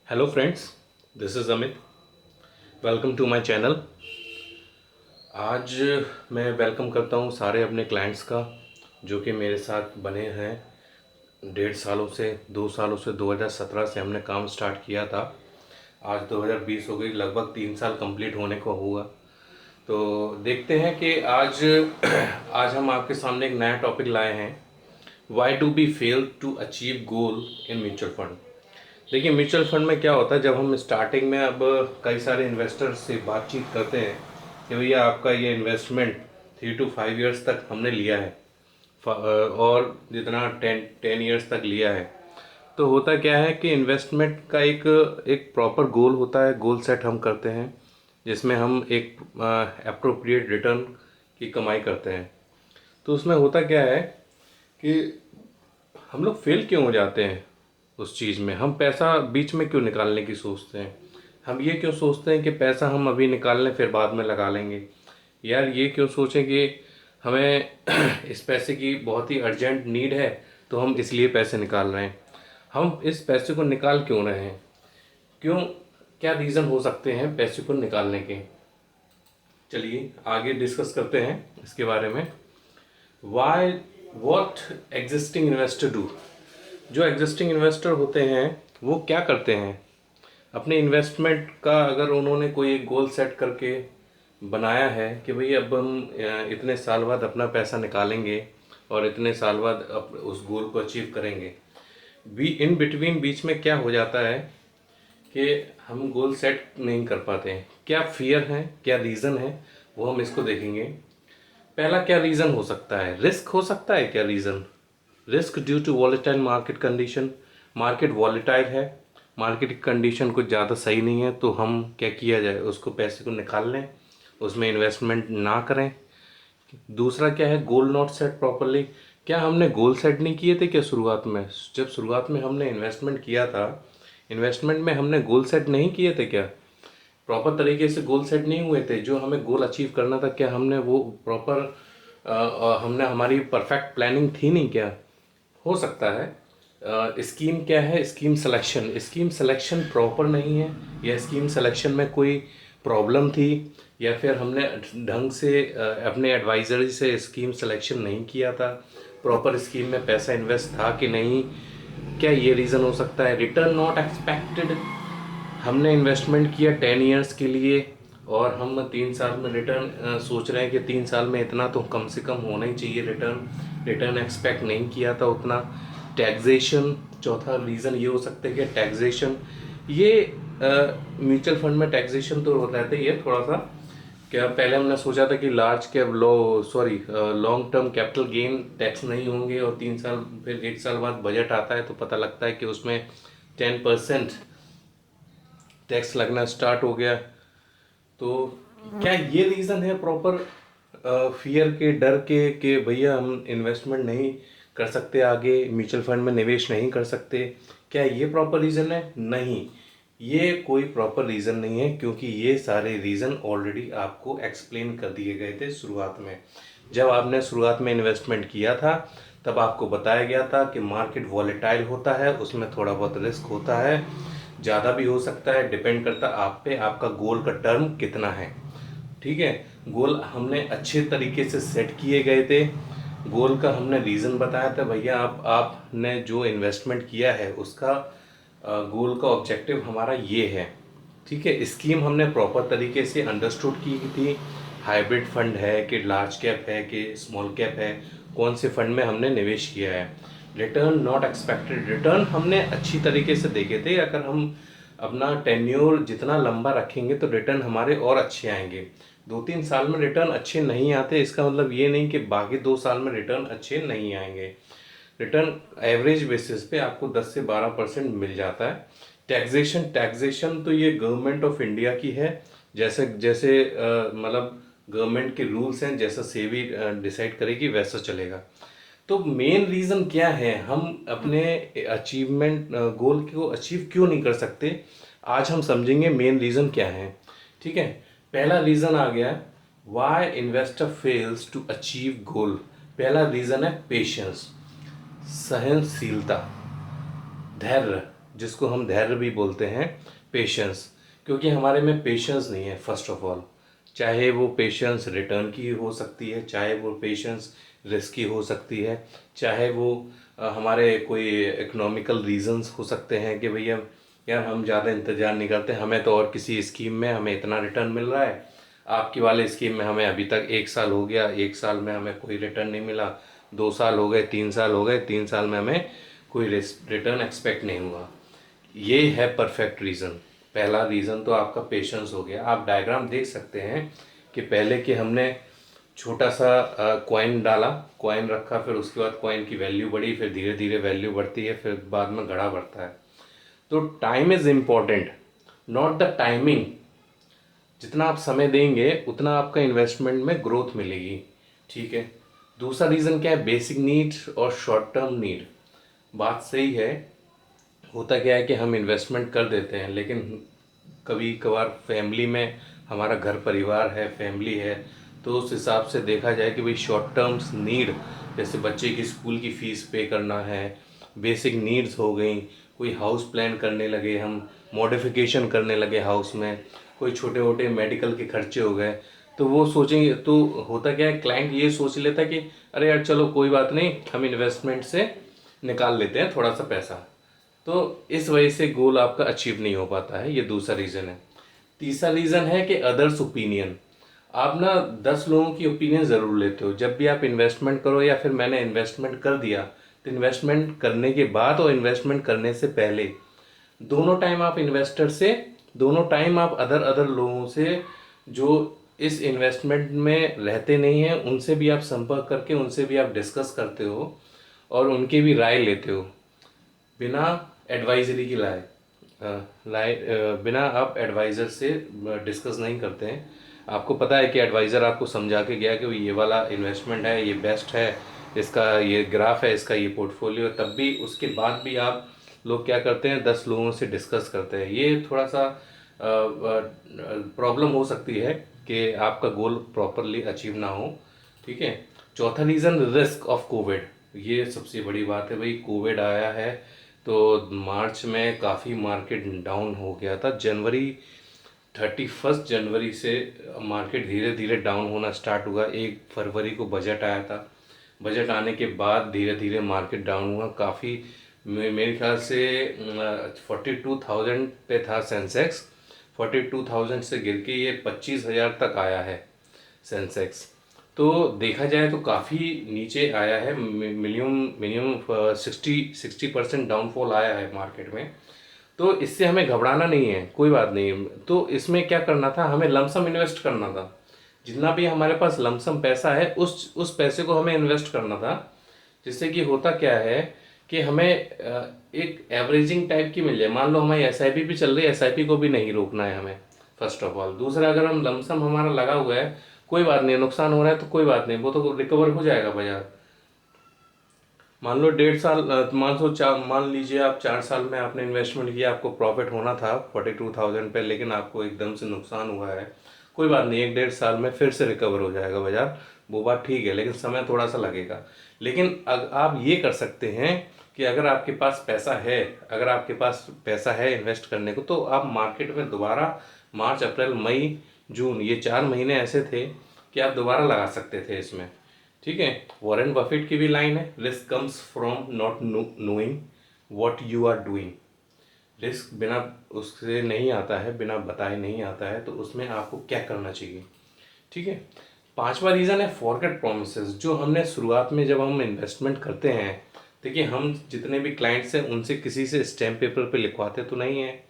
Hello friends, this is Amit. Welcome to my channel. आज मैं welcome करता हूँ सारे अपने क्लाइंट्स का जो कि मेरे साथ बने हैं 1.5 सालों से 2 सालों से। 2017 से हमने काम स्टार्ट किया था। आज 2020 हो गई, लगभग 3 साल कंप्लीट होने को हुआ। तो देखते हैं कि आज आज हम आपके सामने एक नया टॉपिक लाए हैं। Why do be fail to achieve goal in mutual fund. देखिए, म्यूचुअल फंड में क्या होता है, जब हम स्टार्टिंग में अब कई सारे इन्वेस्टर्स से बातचीत करते हैं कि भैया आपका ये इन्वेस्टमेंट 3 to 5 ईयर्स तक हमने लिया है और जितना 10 ईयर्स तक लिया है। तो होता क्या है कि इन्वेस्टमेंट का एक एक प्रॉपर गोल होता है, गोल सेट हम करते हैं जिसमें हम एक अप्रोप्रिएट रिटर्न की कमाई करते हैं। तो उसमें होता क्या है कि हम लोग फेल क्यों हो जाते हैं उस चीज़ में। हम पैसा बीच में क्यों निकालने की सोचते हैं। हम ये क्यों सोचते हैं कि पैसा हम अभी निकाल लें फिर बाद में लगा लेंगे। यार, ये क्यों सोचें कि हमें इस पैसे की बहुत ही अर्जेंट नीड है तो हम इसलिए पैसे निकाल रहे हैं। हम इस पैसे को निकाल क्यों रहे हैं, क्यों, क्या रीज़न हो सकते हैं पैसे को निकालने के। चलिए आगे डिस्कस करते हैं इसके बारे में। Why what existing investor do. जो एग्जिस्टिंग इन्वेस्टर होते हैं वो क्या करते हैं, अपने इन्वेस्टमेंट का अगर उन्होंने कोई एक गोल सेट करके बनाया है कि भाई अब हम इतने साल बाद अपना पैसा निकालेंगे और इतने साल बाद उस गोल को अचीव करेंगे। इन बिटवीन बीच में क्या हो जाता है कि हम गोल सेट नहीं कर पाते हैं। क्या फियर है, क्या रीज़न है, वो हम इसको देखेंगे। पहला क्या रीज़न हो सकता है, रिस्क हो सकता है। क्या reason, risk due to volatile market condition. Market volatile है, मार्केट की कंडीशन कुछ ज़्यादा सही नहीं है, तो हम क्या किया जाए, उसको पैसे को निकाल लें, उसमें इन्वेस्टमेंट ना करें। दूसरा क्या है, गोल नॉट सेट प्रॉपरली। क्या हमने गोल सेट नहीं किए थे क्या शुरुआत में, जब शुरुआत में हमने इन्वेस्टमेंट किया था, इन्वेस्टमेंट में हमने गोल सेट नहीं किए थे क्या, प्रॉपर तरीके से गोल सेट नहीं हुए थे। जो हमें गोल अचीव करना था, क्या हमने वो प्रॉपर हमने हमारी परफेक्ट प्लानिंग थी नहीं क्या। हो सकता है स्कीम क्या है, स्कीम सिलेक्शन प्रॉपर नहीं है, या स्कीम सिलेक्शन में कोई प्रॉब्लम थी, या फिर हमने ढंग से अपने एडवाइजरी से स्कीम सिलेक्शन नहीं किया था, प्रॉपर स्कीम में पैसा इन्वेस्ट था कि नहीं। क्या ये रीज़न हो सकता है। रिटर्न नॉट एक्सपेक्टेड, हमने इन्वेस्टमेंट किया 10 ईयर्स के लिए और हम 3 साल में रिटर्न सोच रहे हैं कि 3 साल में इतना तो कम से कम होना ही चाहिए रिटर्न। रिटर्न एक्सपेक्ट नहीं किया था उतना। टैक्सेशन, चौथा रीज़न ये हो सकता है कि टैक्सेशन, ये म्यूचुअल फंड में टैक्सेशन तो रहता ही है थोड़ा सा। क्या पहले हमने सोचा था कि large cap long term capital gain tax नहीं होंगे, और 3 साल फिर 1 साल बाद बजट आता है तो पता लगता है कि उसमें 10% टैक्स लगना स्टार्ट हो गया। तो क्या ये रीज़न है प्रॉपर फियर के, डर के, कि भैया हम इन्वेस्टमेंट नहीं कर सकते, आगे म्यूचुअल फंड में निवेश नहीं कर सकते। क्या ये प्रॉपर रीज़न है? नहीं, ये कोई प्रॉपर रीज़न नहीं है, क्योंकि ये सारे रीज़न ऑलरेडी आपको एक्सप्लेन कर दिए गए थे शुरुआत में। जब आपने शुरुआत में इन्वेस्टमेंट किया था तब आपको बताया गया था कि मार्केट वॉलेटाइल होता है, उसमें थोड़ा बहुत रिस्क होता है, ज़्यादा भी हो सकता है, डिपेंड करता आप पे, आपका गोल का टर्म कितना है। ठीक है, गोल हमने अच्छे तरीके से सेट किए गए थे। गोल का हमने रीज़न बताया था, भैया आपने जो इन्वेस्टमेंट किया है उसका गोल का ऑब्जेक्टिव हमारा ये है। ठीक है, स्कीम हमने प्रॉपर तरीके से अंडरस्टूड की थी। हाइब्रिड फंड है कि लार्ज कैप है कि स्मॉल कैप है, कौन से फंड में हमने निवेश किया है। रिटर्न नॉट एक्सपेक्टेड, रिटर्न हमने अच्छी तरीके से देखे थे। अगर हम अपना टेन्योर जितना लंबा रखेंगे तो रिटर्न हमारे और अच्छे आएंगे। 2-3 साल में रिटर्न अच्छे नहीं आते, इसका मतलब ये नहीं कि बाकी 2 साल में रिटर्न अच्छे नहीं आएंगे। रिटर्न एवरेज बेसिस पे आपको 10 से 12% मिल जाता है। टैक्सेशन तो ये गवर्नमेंट ऑफ इंडिया की है। जैसे जैसे मतलब गवर्नमेंट के रूल्स हैं, जैसा सेबी डिसाइड करेगी वैसा चलेगा। तो मेन रीज़न क्या है, हम अपने अचीवमेंट गोल को अचीव क्यों नहीं कर सकते, आज हम समझेंगे मेन रीज़न क्या है। ठीक है, पहला रीज़न आ गया, why investor fails to achieve goal. पहला रीज़न है पेशेंस, सहनशीलता, धैर्य जिसको हम धैर्य भी बोलते हैं, पेशेंस। क्योंकि हमारे में पेशेंस नहीं है फर्स्ट ऑफ ऑल। चाहे वो पेशेंस रिटर्न की हो सकती है, चाहे वो पेशेंस रिस्क की हो सकती है, चाहे वो हमारे कोई इकोनॉमिकल रीजंस हो सकते हैं कि भैया यार हम ज़्यादा इंतज़ार नहीं करते, हमें तो और किसी स्कीम में हमें इतना रिटर्न मिल रहा है, आपकी वाले स्कीम में हमें अभी तक 1 साल हो गया, 1 साल में हमें कोई रिटर्न नहीं मिला, 2 साल हो गए, 3 साल हो गए, 3 साल में हमें कोई रिटर्न एक्सपेक्ट नहीं हुआ। ये है परफेक्ट रीज़न। पहला रीज़न तो आपका पेशेंस हो गया। आप डायग्राम देख सकते हैं कि पहले कि हमने छोटा सा कॉइन डाला, कॉइन रखा, फिर उसके बाद कॉइन की वैल्यू बढ़ी, फिर धीरे धीरे वैल्यू बढ़ती है, फिर बाद में घड़ा बढ़ता है। तो time is important, not the timing. जितना आप समय देंगे उतना आपका इन्वेस्टमेंट में ग्रोथ मिलेगी। ठीक है। दूसरा रीज़न क्या है, बेसिक नीड और शॉर्ट टर्म नीड। बात सही है। होता क्या है कि हम इन्वेस्टमेंट कर देते हैं, लेकिन कभी कभार फैमिली में, हमारा घर परिवार है, फैमिली है, तो उस हिसाब से देखा जाए कि भाई शॉर्ट टर्म्स नीड, जैसे बच्चे की स्कूल की फ़ीस पे करना है, बेसिक नीड्स हो गई, कोई हाउस प्लान करने लगे, हम मॉडिफिकेशन करने लगे हाउस में, कोई छोटे मोटे मेडिकल के खर्चे हो गए, तो वो सोचेंगे। तो होता क्या है, क्लाइंट ये सोच लेता है कि अरे यार चलो कोई बात नहीं, हम इन्वेस्टमेंट से निकाल लेते हैं थोड़ा सा पैसा। तो इस वजह से गोल आपका अचीव नहीं हो पाता है। ये दूसरा रीज़न है। तीसरा रीज़न है कि अदर्स ओपिनियन। आप ना 10 लोगों की ओपिनियन ज़रूर लेते हो जब भी आप इन्वेस्टमेंट करो, या फिर मैंने इन्वेस्टमेंट कर दिया, तो इन्वेस्टमेंट करने के बाद और इन्वेस्टमेंट करने से पहले दोनों टाइम आप इन्वेस्टर से, दोनों टाइम आप अदर अदर लोगों से जो इस इन्वेस्टमेंट में रहते नहीं हैं, उनसे भी आप संपर्क करके उनसे भी आप डिस्कस करते हो और उनकी भी राय लेते हो। बिना एडवाइजरी की बिना आप एडवाइज़र से डिस्कस नहीं करते हैं। आपको पता है कि एडवाइज़र आपको समझा के गया कि ये वाला इन्वेस्टमेंट है, ये बेस्ट है, इसका ये ग्राफ है, इसका ये पोर्टफोलियो है, तब भी उसके बाद भी आप लोग क्या करते हैं, 10 लोगों से डिस्कस करते हैं। ये थोड़ा सा प्रॉब्लम हो सकती है कि आपका गोल प्रॉपरली अचीव ना हो। ठीक है। चौथा रीज़न, रिस्क ऑफ कोविड। ये सबसे बड़ी बात है भाई। कोविड आया है तो मार्च में काफ़ी मार्केट डाउन हो गया था। 31 जनवरी से मार्केट धीरे धीरे डाउन होना स्टार्ट हुआ। 1 फरवरी को बजट आया था। बजट आने के बाद धीरे धीरे मार्केट डाउन हुआ काफ़ी। मेरे ख्याल से 42,000 पे था सेंसेक्स। 42,000 से गिर के ये 25,000 तक आया है सेंसेक्स। तो देखा जाए तो काफ़ी नीचे आया है। मिनिमम मिनिमम 60% डाउनफॉल आया है मार्केट में। तो इससे हमें घबराना नहीं है, कोई बात नहीं। तो इसमें क्या करना था, हमें लमसम इन्वेस्ट करना था। जितना भी हमारे पास लमसम पैसा है उस पैसे को हमें इन्वेस्ट करना था। जिससे कि होता क्या है कि हमें एक एवरेजिंग टाइप की मिल जाए। मान लो हमारी एसआईपी भी चल रही है, एसआईपी को भी नहीं रोकना है हमें फर्स्ट ऑफ ऑल। दूसरा, अगर हम लमसम हमारा लगा हुआ है, कोई बात नहीं, नुकसान हो रहा है तो कोई बात नहीं, वो तो रिकवर हो जाएगा बाजार। मान लो 1.5 साल, मान लीजिए आप 4 साल में आपने इन्वेस्टमेंट किया, आपको प्रॉफिट होना था 42,000 पे, लेकिन आपको एकदम से नुकसान हुआ है। कोई बात नहीं, 1-1.5 साल में फिर से रिकवर हो जाएगा बाजार, वो बात ठीक है, लेकिन समय थोड़ा सा लगेगा। लेकिन आप ये कर सकते हैं कि अगर आपके पास पैसा है, अगर आपके पास पैसा है इन्वेस्ट करने को, तो आप मार्केट में दोबारा मार्च अप्रैल मई जून, ये 4 महीने ऐसे थे कि आप दोबारा लगा सकते थे इसमें। ठीक है। वॉरेन बफेट की भी लाइन है, risk comes from not knowing what you are doing. Risk बिना उससे नहीं आता है, बिना बताए नहीं आता है, तो उसमें आपको क्या करना चाहिए। ठीक है। पांचवा रीज़न है फॉरगेट प्रोमिसेस। जो हमने शुरुआत में जब हम इन्वेस्टमेंट करते हैं, देखिए हम जितने भी क्लाइंट्स हैं उनसे किसी से स्टैम्प पेपर पे लिखवाते तो नहीं है।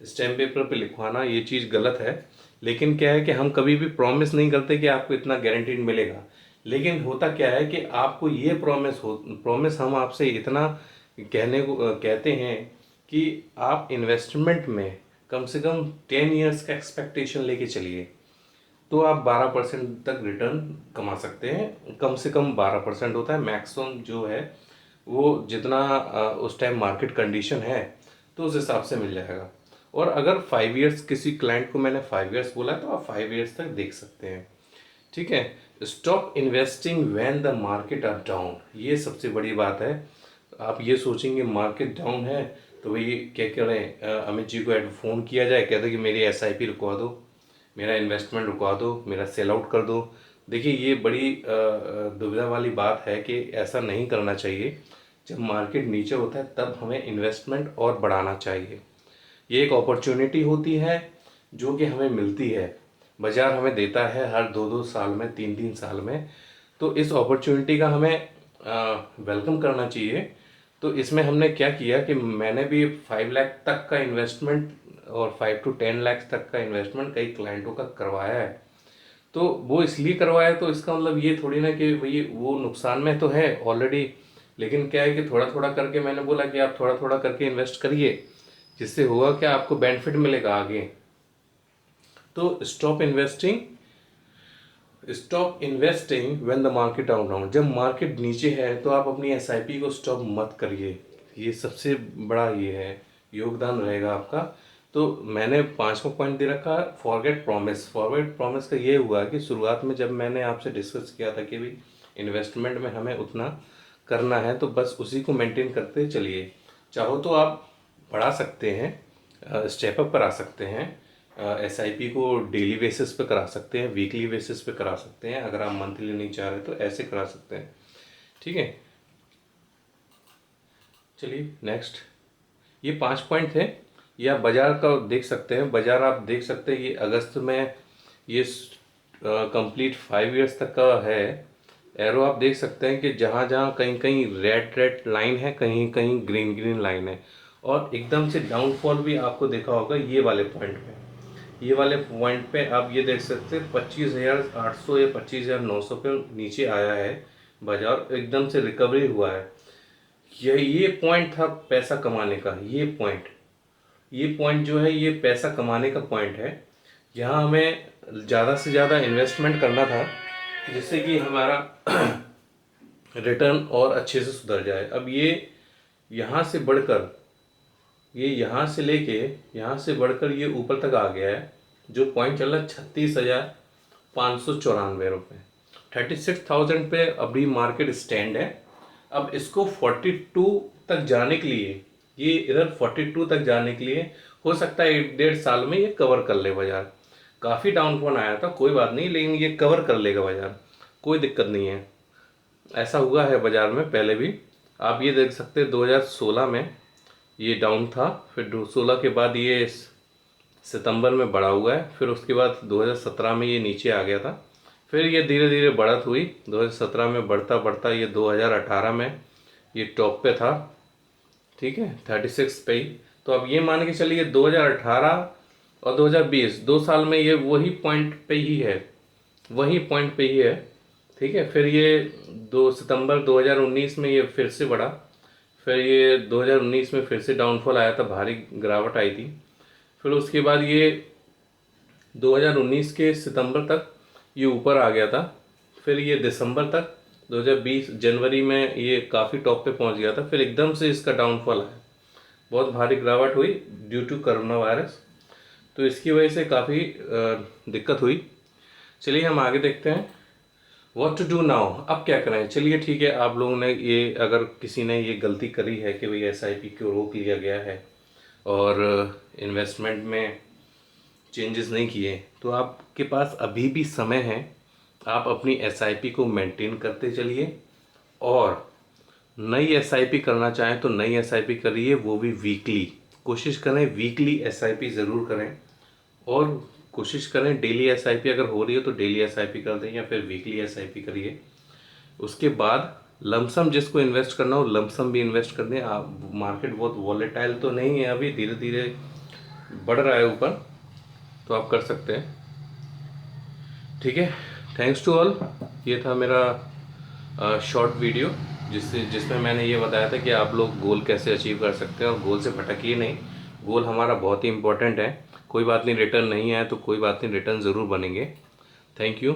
स्टैम्प पेपर पे लिखवाना ये चीज़ गलत है। लेकिन क्या है कि हम कभी भी प्रॉमिस नहीं करते कि आपको इतना गारंटीड मिलेगा। लेकिन होता क्या है कि आपको ये प्रॉमिस हम आपसे इतना कहते हैं कि आप इन्वेस्टमेंट में कम से कम 10 ईयर्स का एक्सपेक्टेशन लेके चलिए, तो आप 12% तक रिटर्न कमा सकते हैं। कम से कम 12% होता है, मैक्सिमम जो है वो जितना उस टाइम मार्केट कंडीशन है तो उस हिसाब से मिल जाएगा। और अगर 5 ईयर्स, किसी क्लाइंट को मैंने 5 ईयर्स बोला है, तो आप 5 ईयर्स तक देख सकते हैं। ठीक है। Stop investing when the market are down. ये सबसे बड़ी बात है। आप ये सोचेंगे मार्केट डाउन है तो वही क्या करें, अमित जी को फ़ोन किया जाए, कहते कि मेरी SIP रुकवा दो, मेरा इन्वेस्टमेंट रुकवा दो, मेरा सेल आउट कर दो। देखिए ये बड़ी दुविधा वाली बात है कि ऐसा नहीं करना चाहिए। जब मार्केट नीचे होता है तब हमें इन्वेस्टमेंट और बढ़ाना चाहिए। ये एक अपॉर्चुनिटी होती है जो कि हमें मिलती है, बाज़ार हमें देता है हर 2-2 साल में, 3-3 साल में। तो इस अपॉर्चुनिटी का हमें वेलकम करना चाहिए। तो इसमें हमने क्या किया कि मैंने भी 5 लाख तक का इन्वेस्टमेंट और 5 to 10 लाख तक का इन्वेस्टमेंट कई क्लाइंटों का करवाया है। तो वो इसलिए करवाया, तो इसका मतलब ये थोड़ी ना कि भाई वो नुकसान में तो है ऑलरेडी, लेकिन क्या है कि थोड़ा थोड़ा करके मैंने बोला कि आप थोड़ा थोड़ा करके इन्वेस्ट करिए, जिससे होगा क्या आपको बेनिफिट मिलेगा आगे। तो stop investing when the market down. जब मार्केट नीचे है तो आप अपनी SIP को स्टॉप मत करिए। ये सबसे बड़ा ये है योगदान रहेगा आपका। तो मैंने 5वां पॉइंट दे रखा, फॉरगेट प्रॉमिस का ये हुआ कि शुरुआत में जब मैंने आपसे डिस्कस किया था कि भाई इन्वेस्टमेंट में हमें उतना करना है, तो बस उसी को मेंटेन करते चलिए। चाहो तो आप बढ़ा सकते हैं, स्टेप अप करा सकते हैं, SIP को डेली बेसिस पे करा सकते हैं, वीकली बेसिस पे करा सकते हैं। अगर आप मंथली नहीं चाह रहे तो ऐसे करा सकते हैं, ठीक है। चलिए नेक्स्ट, ये 5 पॉइंट थे। या बाज़ार का देख सकते हैं, बाज़ार आप देख सकते हैं ये अगस्त में ये कंप्लीट 5 इयर्स तक का है। एरो आप देख सकते हैं कि जहाँ जहाँ कहीं कहीं रेड लाइन है, कहीं कहीं ग्रीन लाइन है। और एकदम से डाउनफॉल भी आपको देखा होगा ये वाले पॉइंट पे, ये वाले पॉइंट पे आप ये देख सकते हैं 25,800 या 25,900 पे नीचे आया है बाजार, एकदम से रिकवरी हुआ है। ये पॉइंट था पैसा कमाने का। ये पॉइंट जो है ये पैसा कमाने का पॉइंट है। यहाँ हमें ज़्यादा से ज़्यादा इन्वेस्टमेंट करना था जिससे कि हमारा रिटर्न और अच्छे से सुधर जाए। अब ये यहाँ से बढ़कर, ये यहाँ से लेके यहाँ से बढ़कर ये ऊपर तक आ गया है। जो पॉइंट चल रहा है 36,594 रुपये, 36,000 पे अभी मार्केट स्टैंड है। अब इसको 42 तक जाने के लिए, ये इधर 42 तक जाने के लिए हो सकता है 1-1.5 साल में ये कवर कर ले बाजार। काफ़ी डाउनफॉल आया था, कोई बात नहीं, लेकिन ये कवर कर लेगा बाजार, कोई दिक्कत नहीं है। ऐसा हुआ है बाजार में पहले भी। आप ये देख सकते हैं 2016 में ये डाउन था, फिर 16 के बाद ये सितंबर में बढ़ा हुआ है, फिर उसके बाद 2017 में ये नीचे आ गया था, फिर ये धीरे धीरे बढ़त हुई। 2017 में बढ़ता बढ़ता ये 2018 में ये टॉप पे था, ठीक है, 36 पे ही। तो अब ये मान के चलिए 2018 और 2020 2 साल में ये वही पॉइंट पे ही है, वही पॉइंट पे ही है, ठीक है। फिर ये 2 सितंबर 2019 में ये फिर से बढ़ा, फिर ये 2019 में फिर से डाउनफॉल आया था, भारी गिरावट आई थी। फिर उसके बाद ये 2019 के सितंबर तक ये ऊपर आ गया था, फिर ये दिसंबर तक 2020 जनवरी में ये काफ़ी टॉप पे पहुंच गया था, फिर एकदम से इसका डाउनफॉल आया, बहुत भारी गिरावट हुई ड्यू टू कोरोना वायरस। तो इसकी वजह से काफ़ी दिक्कत हुई। चलिए हम आगे देखते हैं व्हाट टू डू नाउ, अब क्या करें। चलिए ठीक है, आप लोगों ने ये, अगर किसी ने ये गलती करी है कि भाई SIP को रोक लिया गया है और इन्वेस्टमेंट में चेंजेस नहीं किए, तो आपके पास अभी भी समय है। आप अपनी SIP को मेंटेन करते चलिए, और नई SIP करना चाहें तो नई SIP करिए, वो भी वीकली। कोशिश करें वीकली SIP ज़रूर करें, और कोशिश करें डेली SIP अगर हो रही है तो डेली SIP कर दें, या फिर वीकली SIP करिए। उसके बाद लमसम जिसको इन्वेस्ट करना हो लमसम भी इन्वेस्ट कर दें। आप, मार्केट बहुत वॉलेटाइल तो नहीं है अभी, धीरे धीरे बढ़ रहा है ऊपर, तो आप कर सकते हैं, ठीक है। Thanks to all. ये था मेरा शॉर्ट वीडियो जिसमें मैंने ये बताया था कि आप लोग गोल कैसे अचीव कर सकते हैं, और गोल से भटकिए नहीं। गोल हमारा बहुत ही इम्पोर्टेंट है। कोई बात नहीं, रिटर्न नहीं आया तो कोई बात नहीं, रिटर्न ज़रूर बनेंगे। Thank you.